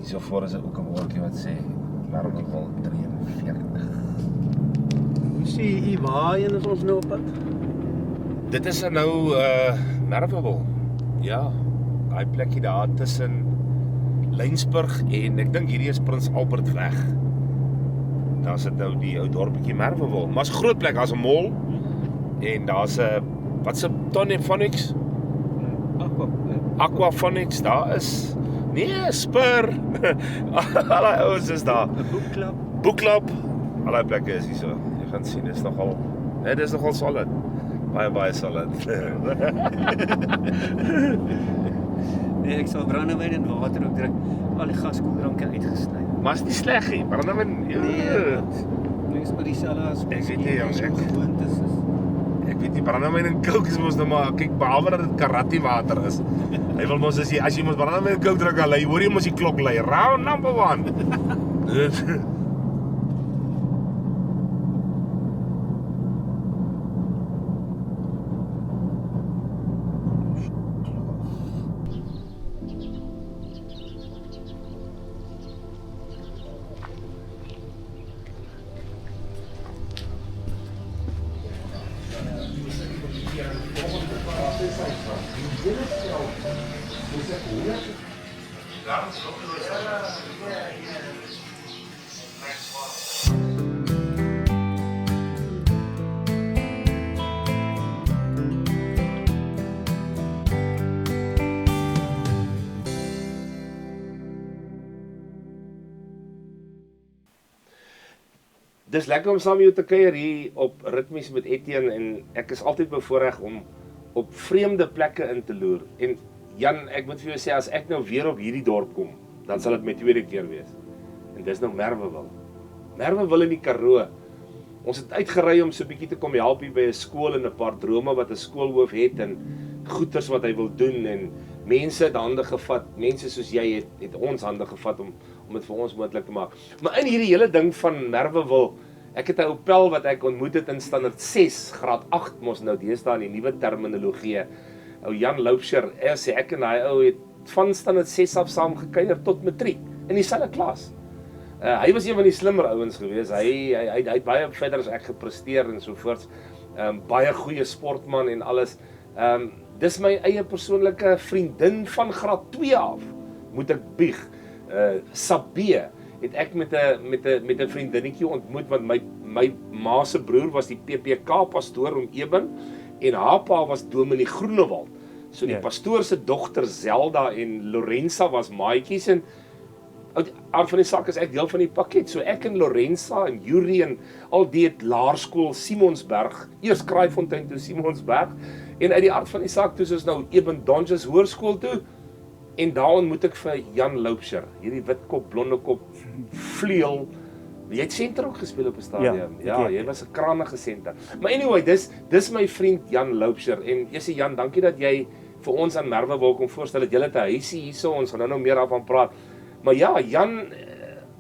Hierso voor is ook 'n woordjie wat sê Merwewil 43. Hoe sê jy waarheen is ons nou op pad? Dit is nou Merwewil. Ja, daai plekkie daar tussen Lensburg en ek dink hierdie is Prins Albertweg. Daar sit nou die ou dorpie Merwewil. Maar's 'n groot plek, daar's 'n mall en daar's 'n wat's 'n Toniphonics? Aquaphonics, daar is nee, Spur. Allei ouens is daar. 'n boekklub. Boekklub. Allei plekke is hier so. Jy gaan sien, dis nogal solid. Baie solid. Nee, ek sal brandewyn en water ook drink. Al die gaskoeldranke uitgesny. Maar is nie sleg nie. Brandewyn. Nee, dis maar dieselfde as Ek weet nie, jong, gewoontes is. Ek weet nie, brandewyn en coke is mos nou maar, kyk, behalwe dat dit karate water is. Hy wil mos as jy mos brandewyn en coke drink, hy hoor jy mos die klok lui. Round number 1. Dis lekker om saam met jou te kuier hier op Ritmies met Etienne en ek is altyd bevoorreg om op vreemde plekke in te loer. En Jan, ek moet vir jou sê, as ek nou weer op hierdie dorp kom, dan sal dit my tweede keer wees. En dis nou Merwewil. Merwewil in die Karoo. Ons het uitgery om so 'n bietjie te kom help hier by 'n skool en 'n paar drome wat 'n skoolhoof het en goeters wat hy wil doen en mense het hande gevat, mense soos jy het ons hande gevat om dit vir ons moontlik te maak. Maar in hierdie hele ding van Merwewil, ek het 'n ou pel wat ek ontmoet het in standaard 6, graad 8 mos nou deesdae in die nuwe terminologie. Ou Jan Loubser, sê ek en hy ou het van standaard 6 af saam gekuier tot matriek in dieselfde klas. Hy was een van die slimmer ouens gewees. Hy het baie verder as ek gepresteer en so voort. Baie goeie sportman en alles. Dis my eie persoonlike vriendin van graad 2 af, moet ek bieg. Sabee het ek met 'n vriendinnetjie ontmoet want my ma se broer was die PPK pastoor om Eben en haar pa was dominee Groenewald. So die pastoor se dogter Zelda en Lorenza was maatjies en aard van die saak is ek deel van die pakket. So ek en Lorenza en Yuri en al die het laerskool Simonsberg, eers Kraaifontein toe Simonsberg en uit die aard van die saak toe is nou Eben Donges Hoërskool toe. En daar ontmoet ek vir Jan Loubser, hierdie witkop, blonde kop, vleuel. Jy het senter ook gespeel op 'n stadium. Ja, jy was 'n krangige senter. Maar anyway, dis my vriend Jan Loubser. En jy sê Jan, dankie dat jy vir ons aan Merwewil kom voorstel dat jy het 'n huisie hierso. Ons gaan nou meer daarvan praat. Maar ja, Jan,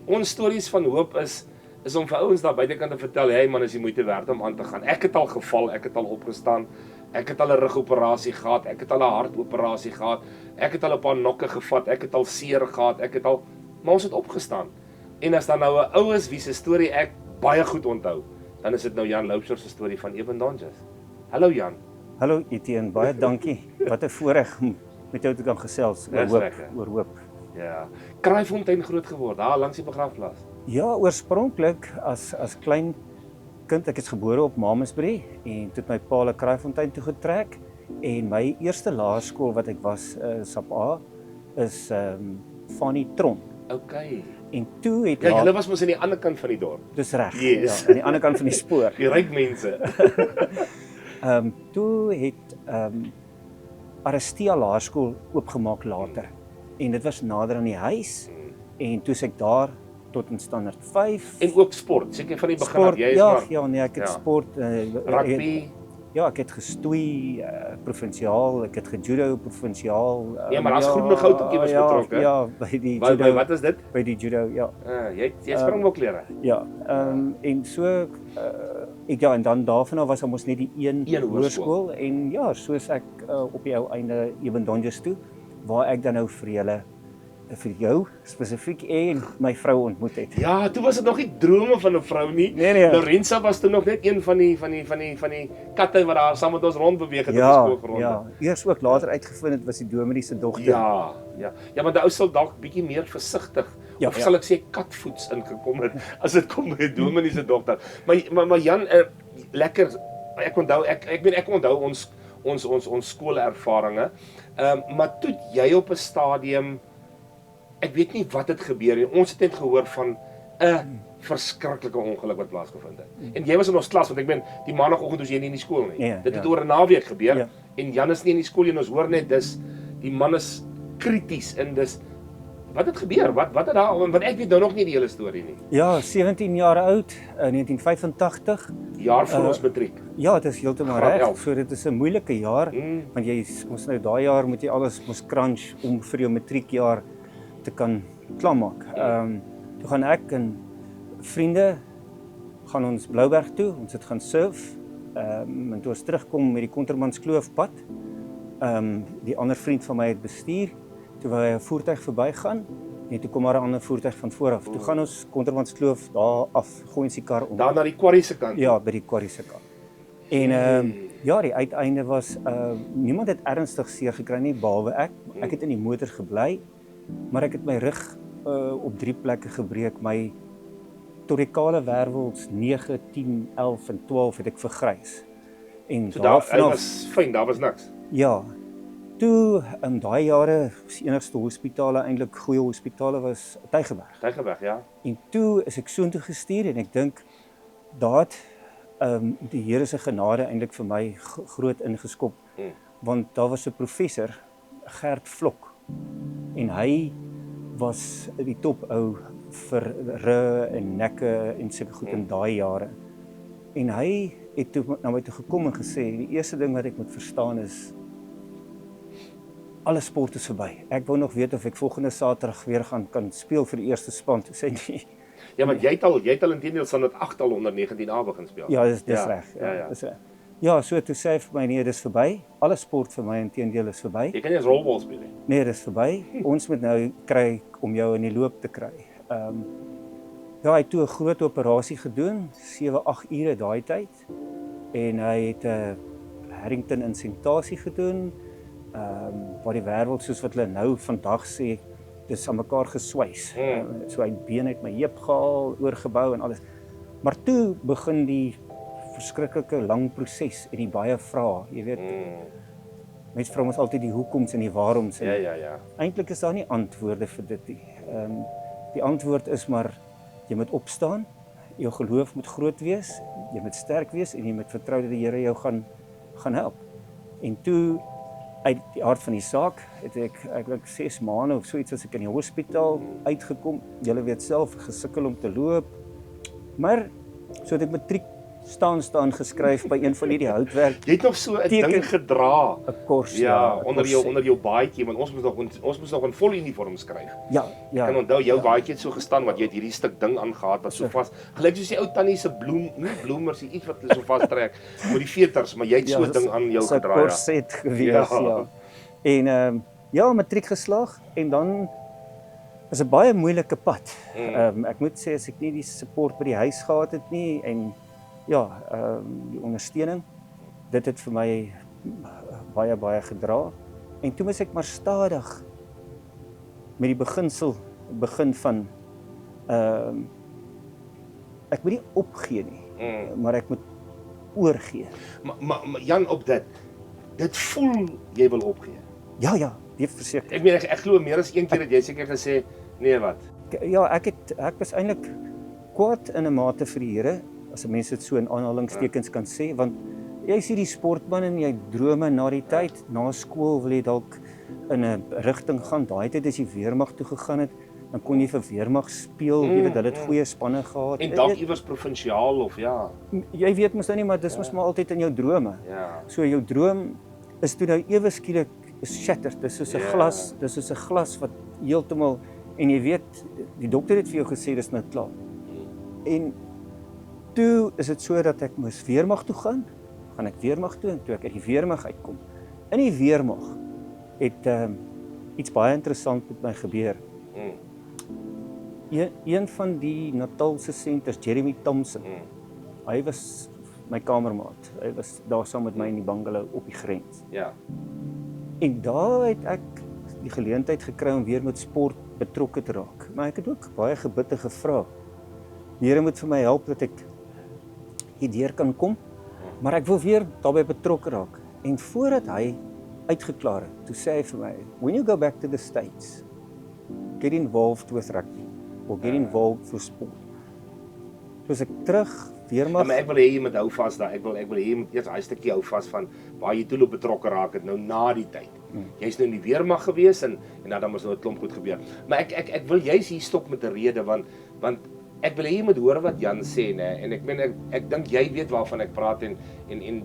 ons stories van hoop is om vir ouens daar buitekant te vertel, hey man, is die moeite werd om aan te gaan. Ek het al geval, ek het al opgestaan. Ek het al 'n rugoperasie gehad, ek het al 'n hartoperasie gehad, ek het al 'n paar nokke gevat, ek het al seer gehad, maar ons het opgestaan. En as dan nou 'n ou is wie se storie ek baie goed onthou, dan is dit nou Jan Loubser se storie van Eben Donges. Hallo Jan. Hallo Etienne, baie dankie. Wat 'n voorreg om met jou te kan gesels oor hoop. Ja, Kraaifontein groot geword, daar langs die begrafplaas. Ja, oorspronklik as klein kind, ek is gebore op Mamasbury en toe het my pa na Kraaifontein toe getrek en my eerste laerskool wat ek was Sap A is Fanny Tron. Okay. En toe het julle was mos aan die ander kant van die dorp. Dis reg. Yes. Ja, aan die ander kant van die spoor. Die ryk mense. Toe het Aristia Laerskool oopgemaak later. En dit was nader aan die huis en toe ek daar tot in standaard 5. En ook sport, seker van die begin af. Jy is ja, nee, ek het sport, rugby. Ja, ek het gestoei provinsiaal, ek het gejudo provinsiaal. Ja, maar as groen goud ook iewers betrokke. Ja, by die judo. Wat is dit? By die judo, ja. Jy springboklere. Ja, en so en dan daarvan af was ons net die een hoërskool en ja, soos ek op die ou einde Eben Donges toe waar ek dan nou vir julle vir jou spesifiek en my vrou ontmoet het. Ja, toe was dit nog nie drome van 'n vrou nie. Nee. Lorenza was toe nog net een van die katte wat daar saam met ons rondbeweeg het op die skoolgrond. Ja, eers ook later uitgevind het was die dominee se dogter. Ja, maar die ou sal dalk bietjie meer versigtig of sal ek sê katvoets ingekom het as dit kom by 'n dominee se dogter. Maar Jan, lekker. Ek onthou ons skoolervarings. Maar toe jy op 'n stadium, ek weet nie wat het gebeur nie. Ons het net gehoor van 'n verskriklike ongeluk wat plaasgevind het. En jy was in ons klas, want ek meen die maandagooggend was jy nie in die skool nie. Dit het oor 'n naweek gebeur en Jan is nie in die skool nie en ons hoor net die man is krities en wat het gebeur? Wat het daar, want ek weet nou nog nie die hele storie nie. Ja, 17 jaar oud, 1985. Die jaar voor ons matriek. Ja, dit is heeltemal reg. So dit is 'n moeilike jaar, want jy mos nou daai jaar moet jy alles crunch om vir jou matriekjaar te kan klaarmaak. Toe gaan ek en vriende gaan ons Blouberg toe, ons het gaan surf. En toe ons terugkom met die Kontermanskloof-pad. Die ander vriend van my het bestuur. Toe wou hy 'n voertuig verbygaan en toe kom maar 'n ander voertuig van voor af. Toe gaan ons Kontermanskloof daar af, gooi ons die kar om. Daar na die quarry se kant. Ja, by die quarry se kant. En ja, die uiteinde was niemand het ernstig seer gekry nie behalwe ek. Ek het in die motor gebly, maar ek het my rug op 3 plekke gebreek. My torikale wervels 9, 10, 11 en 12 het ek vergrys. En so daar was fyn, daar was niks. Ja. Toe in daai jare was die enigste hospitale, eintlik goeie hospitale, was Tygerberg. Tygerberg, ja. En toe is ek soontoe gestuur en ek dink daar die Here se genade eintlik vir my groot ingeskop. Want daar was 'n professor, Gert Vlok, en hy was die top ou vir rug en nekke en sulke goed in daai jare. En hy het toe na my toe gekom en gesê, die eerste ding wat ek moet verstaan is, alle sport is verby. Ek wou nog weet of ek volgende Saterdag weer kan speel vir die eerste span. Toe sê nee. Ja, maar jy het al intedeel van dit 8 al onder 19A begin speel. Ja, dis reg. Ja, dis reg. Ja, so toe sê hy vir my nee, dis verby. Alle sport vir my intedeel is verby. Jy kan nie eens rolbal speel nie. Nee, dis verby. Ons moet nou kry om jou in die loop te kry. Ja, hy het toe 'n groot operasie gedoen, 7-8 ure daai tyd. En hy het 'n Harrington insentasie gedoen. Waar die wêreld soos wat hulle nou vandag sê, dis aan mekaar geswys. So hy been uit my heup gehaal, oorgebou en alles. Maar toe begin die verskriklike lang proses en die baie vrae, jy weet. Mense vra ons altyd die hoekoms en die waaroms. Ja. Eintlik is daar nie antwoorde vir dit nie. Die antwoord is maar jy moet opstaan, jou geloof moet groot wees, jy moet sterk wees en jy moet vertrou dat die Here jou gaan help. En toe uit die aard van die saak het ek 6 maande of so iets as ek in die hospitaal uitgekom. Julle weet self, gesukkel om te loop. Maar so het ek matriek staan geskryf by een van hierdie houtwerk. Jy het nog so 'n ding gedra. 'n kors, onder jou baadjie, want ons moes nog in vol uniform skryf. Ja. Ek kan onthou jou baadjie het so gestaan wat jy het hierdie stuk ding aangetrek wat so vas, gelyk soos die ou tannie se bloemers, iets wat hulle so vas trek met die veters, maar jy het so 'n ding aan jou gedra. 'n korset gewees, ja. En matriek geslaag en dan is 'n baie moeilike pad. Ek moet sê as ek nie die support by die huis gehad het nie en die ondersteuning, dit het vir my baie gedra. En toe moes ek maar stadig met die beginsel begin van ek moet nie opgee nie, maar ek moet oorgee. Maar Jan, op dit voel jy wil opgee. Ja, die verseker. Ek meen ek glo meer as een keer dat jy seker gesê, nee wat. Ja, ek was eintlik kwaad in 'n mate vir die Here, as 'n mens dit so in aanhalingstekens kan sê, want jy sien die sportman en jy drome na die tyd, na skool wil jy dalk in 'n rigting gaan. Daai tyd as jy weermag toe gegaan het, dan kon jy vir weermag speel, jy weet hulle het goeie spanne gehad. En dalk iewers provinsiaal of Jy weet mos nou nie, maar dis mos maar altyd in jou drome. Ja. So jou droom is toe nou ewe skielik shattered. Dis soos 'n glas, dis soos 'n glas wat heeltemal, en jy weet die dokter het vir jou gesê dis nou klaar. En toe is dit so dat ek moes weermag toe gaan ek weermag toe en toe ek uit die weermag uitkom. In die weermag het iets baie interessant met my gebeur. Een van die Natalse senters, Jeremy Thompson, hy was my kamermaat. Hy was daar saam met my in die bungalow op die grens. Ja. En daar het ek die geleentheid gekry om weer met sport betrokke te raak. Maar ek het ook baie gebid en gevra. Die Here moet vir my help dat ek hierdeur kan kom, maar ek wil weer daarbey betrokke raak. En voordat hy uitgeklaar het, toe sê hy vir my, when you go back to the States, get involved with rugby, or get involved with sport. Soos ek terug weer mag... Ja, maar ek wil hê jy moet hou vas daar, ek wil hê jy moet eers daai stukkie hou vas van waar jy toe betrokke raak het, nou na die tyd. Jy's nou in die weermag gewees en dan was nou 'n klomp goed gebeur. Maar ek wil juist hier stop met 'n rede, want ek wil hê jy moet hoor wat Jan sê, né? En ek dink jy weet waarvan ek praat en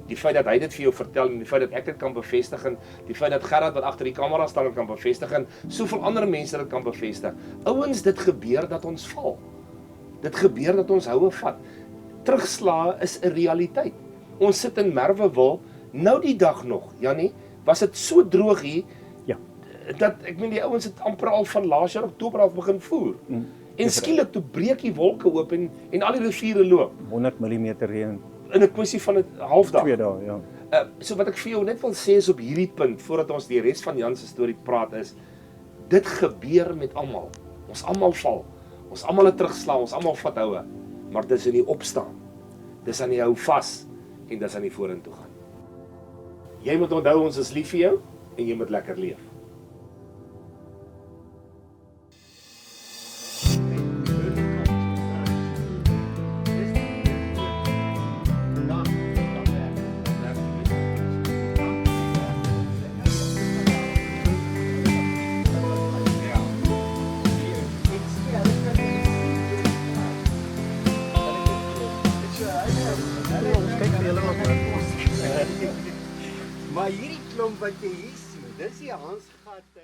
die feit dat hy dit vir jou vertel en die feit dat ek dit kan bevestig en die feit dat Gerard wat agter die kamera staan kan bevestig en soveel ander mense dit kan bevestig. Ouens, dit gebeur dat ons val. Dit gebeur dat ons houe vat. Terugslae is 'n realiteit. Ons sit in Merwewil nou die dag nog, Jannie, was dit so droog hier dat ek meen die ouens het amper al van laas jaar Oktober af begin voer. En skielik toe breek die wolke oop en al die riviere loop. 100 mm reën In 'n kwessie van 'n halfdag. 2 dae, ja. So wat ek vir jou net wil sê is op hierdie punt, voordat ons die res van Jan se storie praat, is dit gebeur met almal. Ons almal val. Ons almal het terugslaan, ons almal vat houe. Maar dis in die opstaan. Dis aan die hou vas en dis aan die vorentoe gaan. Jy moet onthou ons is lief vir jou en jy moet lekker leef. Maar hierdie klomp wat jy hier sien, dis die Hansgatte.